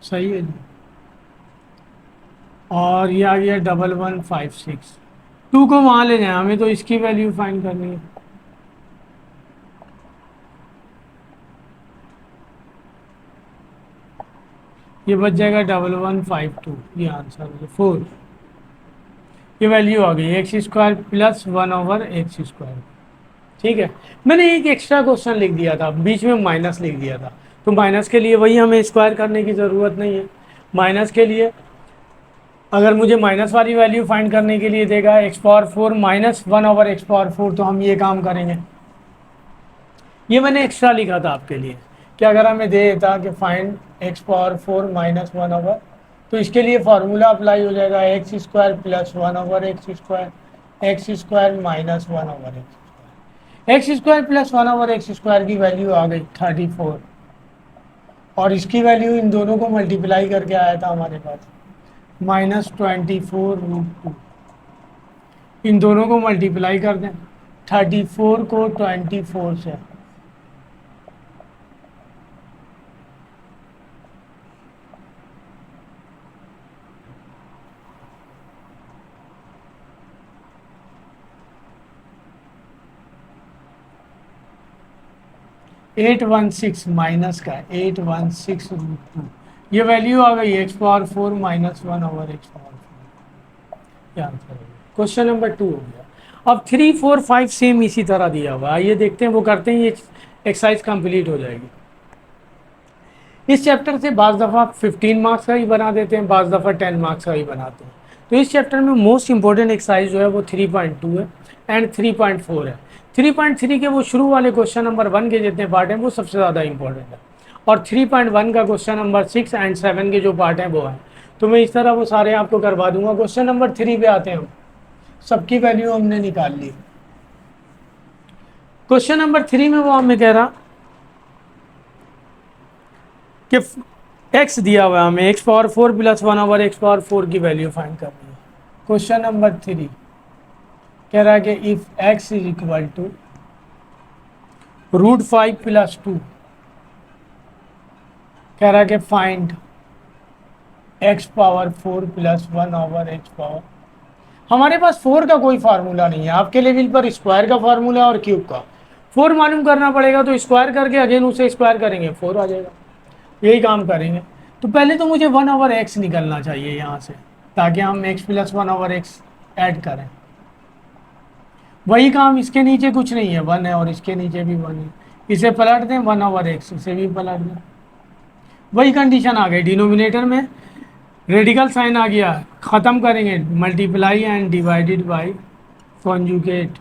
सही है जी। और ये आ गया 1156, 2 को वहाँ ले जाए, हमें तो इसकी वैल्यू फाइंड करनी है। ये बच जाएगा 1152, ये आंसर है 4। ये वैल्यू आ गई x square plus one over x square, ठीक है। मैंने एक एक्स्ट्रा क्वेश्चन लिख दिया था, बीच में माइनस लिख दिया था, तो माइनस के लिए वही हमें स्क्वायर करने की ज़रूरत नहीं है। माइनस के लिए अगर मुझे माइनस वाली वैल्यू फाइंड करने के लिए देगा x power 4 minus one over x power 4, तो हम ये काम करेंगे। ये मैंने एक्स्ट्रा लिखा था आपके लिए कि अगर हमें दे देता कि find x power 4 minus one over, तो इसके लिए फार्मूला अप्लाई हो जाएगा x square plus one over x square, x square minus one over x square plus one over x square की वैल्यू आ गई 34, और इसकी वैल्यू इन दोनों को मल्टीप्लाई करके आया था हमारे पास -24√2। इन दोनों को मल्टीप्लाई कर दें, 34 को 24 से, -816 माइनस का 816√2, ये वैल्यू आ गई x power 4 minus one over x power 4। Answer question number 2 हो गया। अब 3 4 5 सेम इसी तरह दिया हुआ है, आइए देखते हैं वो करते हैं, ये एक्सरसाइज कंप्लीट हो जाएगी। इस चैप्टर से बाज़ दफ़ा 15 मार्क्स का ही बना देते हैं, बाज़ दफ़ा 10 मार्क्स का ही बनाते हैं। तो इस चैप्टर में मोस्ट इंपॉर्टेंट एक्सरसाइज जो है वो 3.2 है एंड 3.4 है। 3.3 के वो शुरू वाले क्वेश्चन नंबर 1 के जितने पार्ट हैं वो सबसे ज़्यादा इंपॉर्टेंट है, और 3.1 का क्वेश्चन नंबर 6 एंड 7 के जो पार्ट हैं वो हैं। तो मैं इस तरह वो सारे आपको करवा दूंगा। क्वेश्चन नंबर 3 पे आते हैं, सबकी वैल्यू हमने निकाल ली। क्वेश्चन नंबर 3 में वो हमें कह रहा कि x दिया हुआ है हमें, x power 4 plus one over x power 4 की वैल्यू फाइंड करनी है। क्वेश्चन नंबर 3 कह रहा है कि if x is equal to √5 plus 2, कह रहा है कि find x power 4 plus one over x power. हमारे पास 4 का कोई फार्मूला नहीं है, आपके लेवल पर स्क्वायर का फार्मूला और क्यूब का। 4 मालूम करना पड़ेगा, तो स्क्वायर करके अगेन उसे स्क्वायर करेंगे 4 आ जाएगा, यही काम करेंगे। तो पहले तो मुझे वन ओवर एक्स निकलना चाहिए यहाँ से, ताकि हम x plus one over x add करें। वही काम, इसके नीचे कुछ नहीं है, 1 है और इसके नीचे भी 1 है, इसे पलट दें 1/x, इसे भी पलट दें, वही कंडीशन आ गई। डिनोमिनेटर में रेडिकल साइन आ गया, ख़त्म करेंगे multiply and divided by conjugate.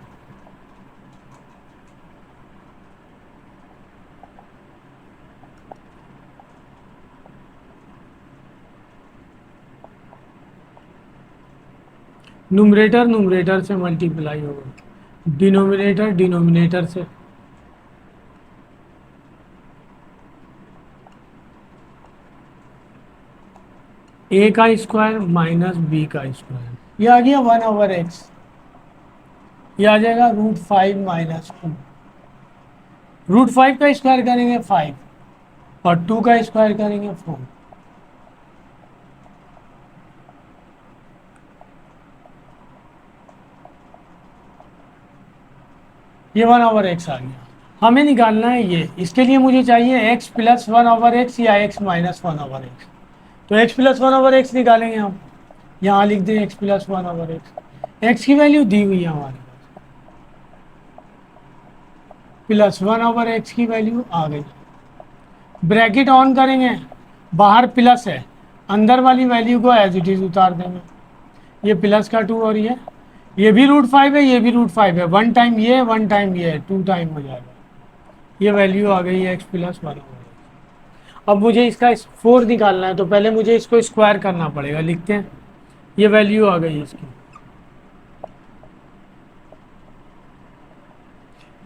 Numerator numerator से मल्टीप्लाई होगा, डिनोमिनेटर डिनोमिनेटर से। ए का स्क्वायर माइनस बी का स्क्वायर, ये आ गया 1/x, ये आ जाएगा √5 माइनस 2। √5 का स्क्वायर करेंगे 5 और 2 का स्क्वायर करेंगे 4। ये 1/x आ गया। हमें निकालना है ये, इसके लिए मुझे चाहिए x प्लस 1/x या x माइनस 1/x। तो x प्लस 1/x निकालेंगे हम, यहाँ लिख दें x प्लस 1/x। x की वैल्यू दी हुई है हमारे पास, प्लस 1/x की वैल्यू आ गई। ब्रैकेट ऑन करेंगे, बाहर प्लस है, अंदर वाली वैल्यू को एज इट इज उतार देंगे। ये प्लस का 2 और ये भी √5 है, ये भी √5 है, 1 टाइम ये 1 टाइम ये 2 टाइम हो जाएगा। ये वैल्यू आ गई है x प्लस 1/x। अब मुझे इसका 4 निकालना है, तो पहले मुझे इसको स्क्वायर करना पड़ेगा। लिखते हैं, ये वैल्यू आ गई इसकी,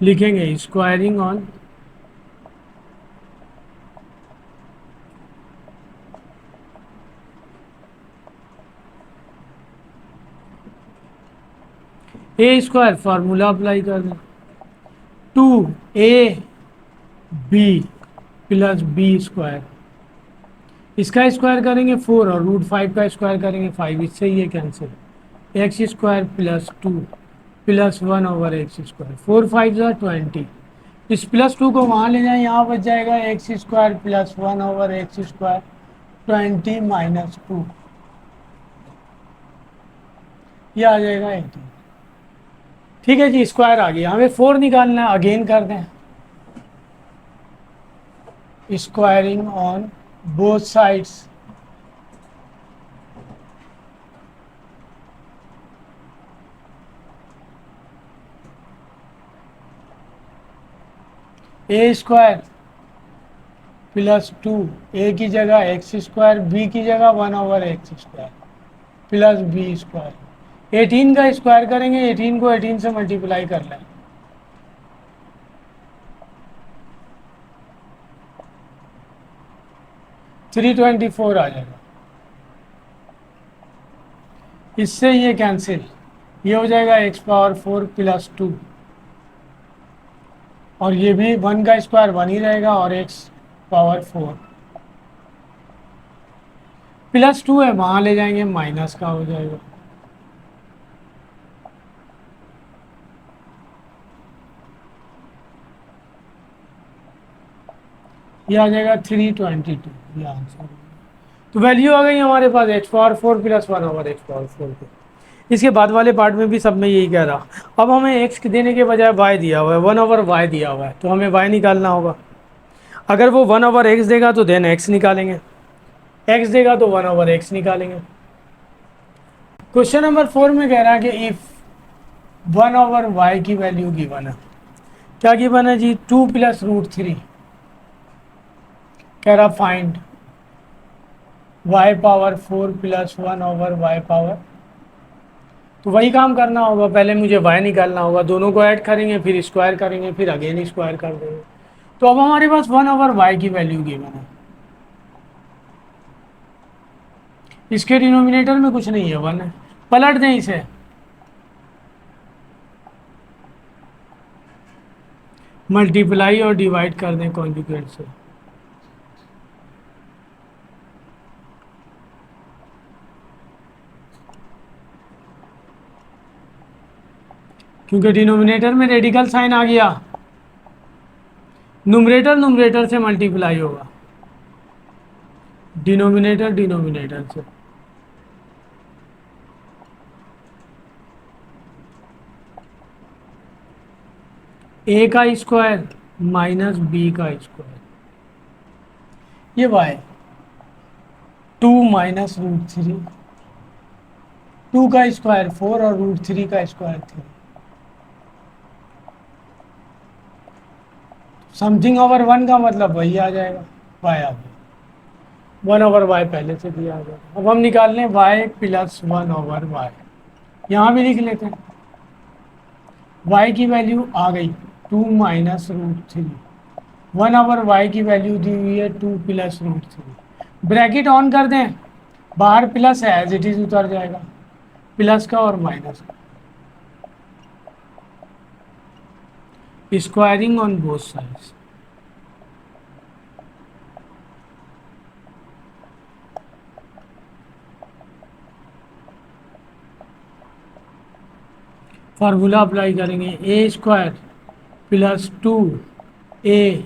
लिखेंगे squaring on a square, formula apply कर दें, 2ab प्लस बी स्क्वायर, इसका स्क्वायर करेंगे 4 और √5 का स्क्वायर करेंगे 5, इससे ये cancel, x square plus 2 plus 1/x square, 4 5 20। इस प्लस 2 को वहाँ ले जाएं, यहाँ बच जाएगा x square plus 1/x square 20 minus 2, ये आ जाएगा 18। ठीक है जी, स्क्वायर आ गया। हमें 4 निकालना है, अगेन कर दें squaring on both sides. A square plus 2, a की जगह एक्स स्क्वायर, बी की जगह 1/x square plus B square. 18 का स्क्वायर करेंगे, 18 को 18 से मल्टीप्लाई कर लें, 324 आ जाएगा। इससे ये कैंसिल, ये हो जाएगा x⁴ प्लस 2, और ये भी 1 का स्क्वायर 1 ही रहेगा, और x⁴ प्लस 2 है, वहाँ ले जाएंगे माइनस का हो जाएगा। ये आ जाएगा 322, ये आंसर। तो वैल्यू आ गई हमारे पास x⁴ प्लस 1/x⁴ के। इसके बाद वाले पार्ट में भी सब में यही कह रहा। अब हमें x देने के बजाय y दिया हुआ है, 1/y दिया हुआ है, तो हमें y निकालना होगा। अगर वो 1/x देगा तो देन x निकालेंगे, x देगा तो 1/x निकालेंगे। क्वेश्चन नंबर 4 में कह रहा है कि इफ 1/y की वैल्यू गिवन है, क्या गिवन है जी, 2 प्लस √3, कह रहा फाइंड y⁴ प्लस 1/y। तो वही काम करना होगा, पहले मुझे y निकालना होगा, दोनों को ऐड करेंगे, फिर स्क्वायर करेंगे, फिर अगेन स्क्वायर कर देंगे। तो अब हमारे पास 1/y की वैल्यू गिवन है, इसके डिनोमिनेटर में कुछ नहीं है, 1 है, पलट दें इसे, मल्टीप्लाई और डिवाइड कर दें कॉन्जुगेट से। क्योंकि डिनोमिनेटर में रेडिकल साइन आ गया, नुमरेटर नुमरेटर से मल्टीप्लाई होगा, डिनोमिनेटर डिनोमिनेटर से। ए का स्क्वायर माइनस बी का स्क्वायर, ये वाई 2 माइनस रूट थ्री, 2 का स्क्वायर 4 और रूट थ्री का स्क्वायर 3, समथिंग ओवर 1 का मतलब वही आ जाएगा, वाई आ गया, 1/y पहले से दिया आ जाएगा। अब हम निकाल लें y प्लस 1/y, यहाँ भी लिख लेते हैं, y की वैल्यू आ गई 2 माइनस रूट थ्री, 1/y की वैल्यू दी हुई है 2 plus root three, bracket on कर दें, बाहर प्लस है एज इट इज उतर जाएगा, प्लस का और माइनस का, squaring on both sides. Formula apply करेंगे, A square plus 2 A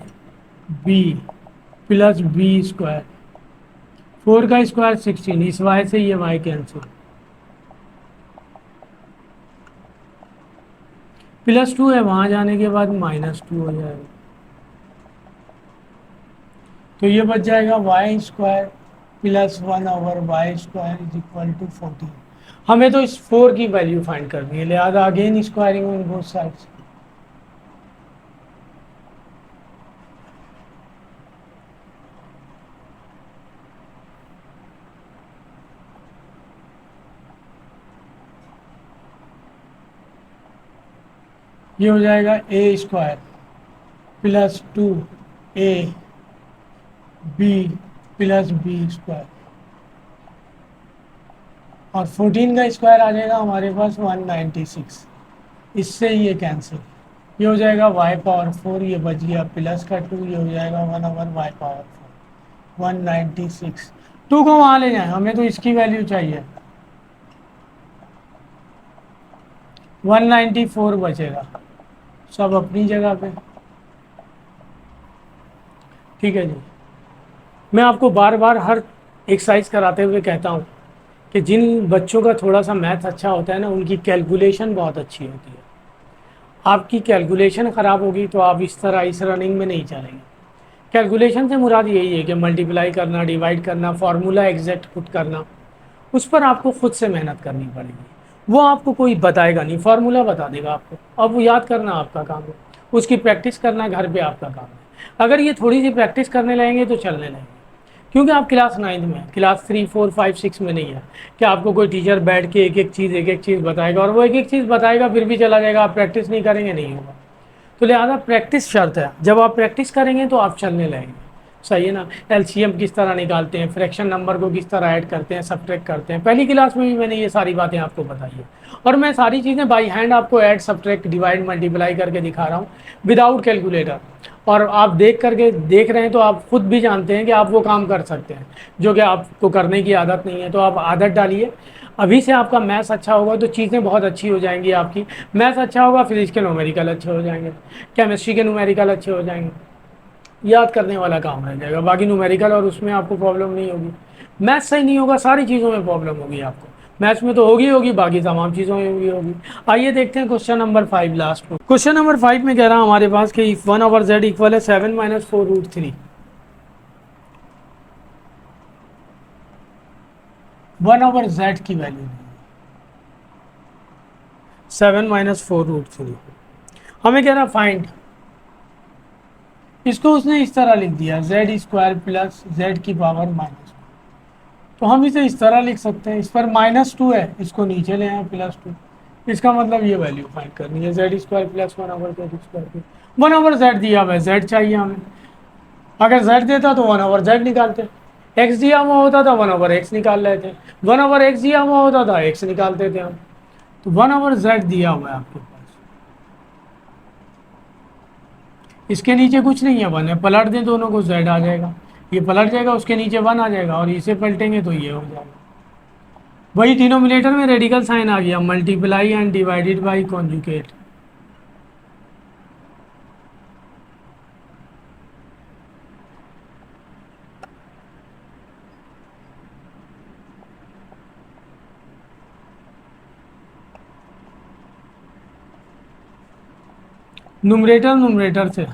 B plus B square, 4 का स्क्वायर 16, इस वाई से ये वाई कैंसिल, प्लस 2 है, वहाँ जाने के बाद -2 हो जाएगा, तो ये बच जाएगा y square plus 1/y square is equal to 14। हमें तो इस 4 की वैल्यू फाइंड करनी है, लिहाजा again squaring on both sides. ये हो जाएगा A square plus 2 A B plus B square, और 14 का स्क्वायर आ जाएगा हमारे पास 196, इससे ये कैंसिल, ये हो जाएगा y पावर 4, ये बच गया प्लस का 2, ये हो जाएगा 1/y पावर 4, 196। 2 को वहाँ ले जाएं, हमें तो इसकी वैल्यू चाहिए, 194 बचेगा, सब अपनी जगह पे। ठीक है जी, मैं आपको बार बार हर एक्सरसाइज कराते हुए कहता हूँ कि जिन बच्चों का थोड़ा सा मैथ अच्छा होता है ना, उनकी कैलकुलेशन बहुत अच्छी होती है। आपकी कैलकुलेशन ख़राब होगी तो आप इस तरह इस रनिंग में नहीं चलेंगे। कैलकुलेशन से मुराद यही है कि मल्टीप्लाई करना, डिवाइड करना, फार्मूला एग्जैक्ट पुट करना, उस पर आपको खुद से मेहनत करनी पड़ेगी। वो आपको कोई बताएगा नहीं, फार्मूला बता देगा आपको, अब वो याद करना आपका काम है, उसकी प्रैक्टिस करना घर पे आपका काम है। अगर ये थोड़ी सी प्रैक्टिस करने लगेंगे तो चलने लगेंगे, क्योंकि आप क्लास 9 में हैं, क्लास 3, 4, 5, 6 में नहीं है कि आपको कोई टीचर बैठ के एक एक चीज़ बताएगा, और वो एक एक चीज़ बताएगा फिर भी चला जाएगा, आप प्रैक्टिस नहीं करेंगे नहीं होगा। तो लिहाजा प्रैक्टिस शर्त है, जब आप प्रैक्टिस करेंगे तो आप चलने लगेंगे। सही है ना। एलसीएम किस तरह निकालते हैं, फ्रैक्शन नंबर को किस तरह ऐड करते हैं, सब्ट्रैक्ट करते हैं, पहली क्लास में भी मैंने ये सारी बातें आपको बताई है, और मैं सारी चीज़ें बाई हैंड आपको ऐड, सब्ट्रैक्ट, डिवाइड, मल्टीप्लाई करके दिखा रहा हूँ विदाउट कैलकुलेटर। और आप देख करके देख रहे हैं तो आप खुद भी जानते हैं कि आप वो काम कर सकते हैं जो कि आपको करने की आदत नहीं है, तो आप आदत डालिए। अभी से आपका मैथ्स अच्छा होगा तो चीज़ें बहुत अच्छी हो जाएंगी आपकी। मैथ्स अच्छा होगा, फिजिक्स के न्यूमेरिकल अच्छे हो जाएंगे, केमिस्ट्री के न्यूमेरिकल अच्छे हो जाएंगे, याद करने वाला काम रह जाएगा, बाकी न्यूमेरिकल और उसमें आपको प्रॉब्लम नहीं होगी। मैथ्स सही नहीं होगा, सारी चीज़ों में प्रॉब्लम होगी आपको, मैथ्स में तो होगी होगी, बाकी तमाम चीज़ों में भी होगी। आइए देखते हैं question number 5, last question number 5 में कह रहा हूँ हमारे पास कि इफ 1/z इक्वल है 7 - 4√3, 1/z की वैल्यू 7 - 4√3, हमें कह रहा फाइंड, इसको उसने इस तरह लिख दिया z² प्लस z की पावर -2, तो हम इसे इस तरह लिख सकते हैं, इस पर -2 है, इसको नीचे ले आए +2, इसका मतलब ये वैल्यू फाइंड करनी है z² प्लस 1/z² की। 1/z दिया हुआ है, z चाहिए हमें, अगर z देता तो 1/z निकालते, x दिया हुआ होता था 1/x निकाल लेते, 1/x दिया हुआ होता था x निकालते थे हम, तो 1/z दिया हुआ है आपके पास, इसके नीचे कुछ नहीं है, 1 है, पलट दें दोनों को, z आ जाएगा, ये पलट जाएगा, उसके नीचे 1 आ जाएगा, और इसे पलटेंगे तो ये हो जाएगा। वही डिनोमिनेटर में रेडिकल साइन आ गया, multiply and divided by conjugate, numerator numerator से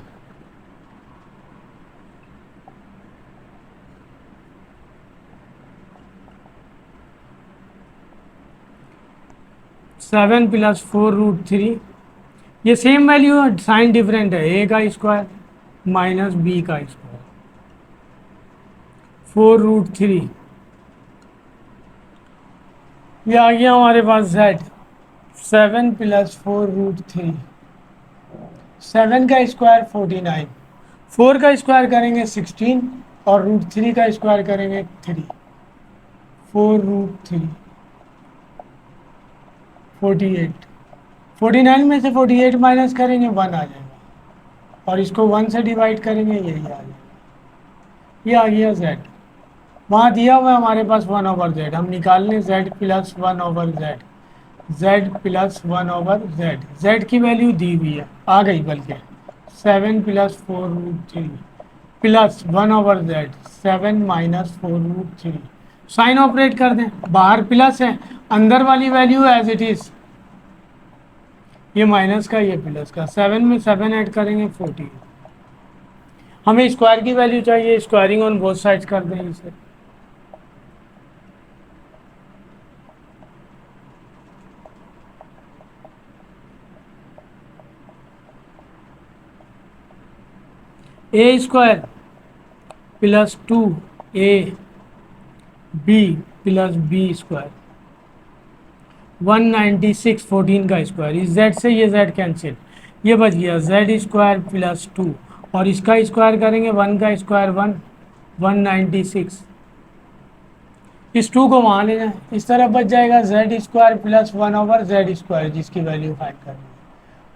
7 प्लस 4√3, ये सेम वैल्यू है, साइन डिफरेंट है, ए का स्क्वायर माइनस बी का स्क्वायर, 4√3, ये आ गया हमारे पास z, 7 प्लस 4√3, 7 का स्क्वायर 49, 4 का स्क्वायर करेंगे 16 और √3 का स्क्वायर करेंगे 3, 4√3, 48, 49 में से 48 माइनस करेंगे 1 आ जाएगा और इसको 1 से डिवाइड करेंगे, यही आ जाएगा, ये आ गया z। वहाँ दिया हुआ है हमारे पास 1/z, हम निकाल लें z plus 1/z, z plus 1/z, z की वैल्यू दी हुई है, आ गई बल्कि 7 plus 4√3 plus 1/z, 7 minus 4√3, sign operate कर दें, बाहर प्लस है, अंदर वाली वैल्यू एज इट इज, ये माइनस का ये प्लस का, 7 में 7 ऐड करेंगे 40, हमें स्क्वायर की वैल्यू चाहिए, स्क्वायरिंग ऑन बोथ साइड्स कर दें इसे, A square plus 2ab plus B square, 196, 14 का स्क्वायर, इस z से ये z कैंसिल, ये बच गया z स्क्वायर प्लस 2 और इसका स्क्वायर करेंगे 1 का स्क्वायर 1, 196, इस 2 को वहाँ ले जाएं, इस तरफ बच जाएगा z square plus 1/z square, जिसकी वैल्यू फाइंड करनी है,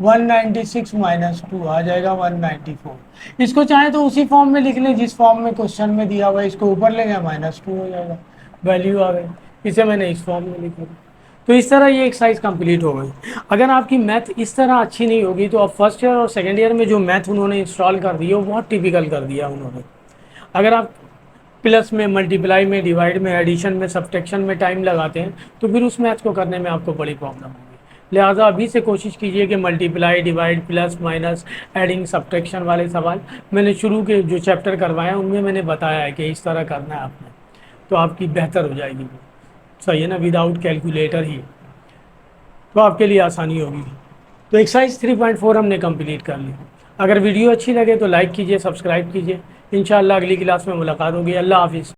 196 माइनस 2 आ जाएगा 194, इसको चाहे तो उसी फॉर्म में लिख लें जिस फॉर्म में क्वेश्चन में दिया हुआ है, इसको ऊपर ले गए -2 हो जाएगा, वैल्यू आ गई, इसे मैंने इस फॉर्म में लिखा। तो इस तरह ये एक्सरसाइज कंप्लीट हो गई। अगर आपकी मैथ इस तरह अच्छी नहीं होगी तो अब फर्स्ट ईयर और सेकेंड ईयर में जो मैथ उन्होंने इंस्टॉल कर दी है वो बहुत टिपिकल कर दिया उन्होंने। अगर आप प्लस में, मल्टीप्लाई में, डिवाइड में, एडिशन में, सब्ट्रैक्शन में टाइम लगाते हैं तो फिर उस मैथ को करने में आपको बड़ी प्रॉब्लम होगी। लिहाजा अभी से कोशिश कीजिए कि multiply, divide, plus minus, adding, subtraction वाले सवाल मैंने शुरू के जो चैप्टर करवाए हैं उनमें मैंने बताया है कि इस तरह करना है आपने, तो आपकी बेहतर हो जाएगी वो, सही है ना, विदाउट कैलकुलेटर ही, तो आपके लिए आसानी होगी। तो एक्सरसाइज 3.4 हमने कंप्लीट कर ली। अगर वीडियो अच्छी लगे तो लाइक कीजिए, सब्सक्राइब कीजिए। इंशाअल्लाह अगली क्लास में मुलाकात होगी। अल्लाह हाफिज़।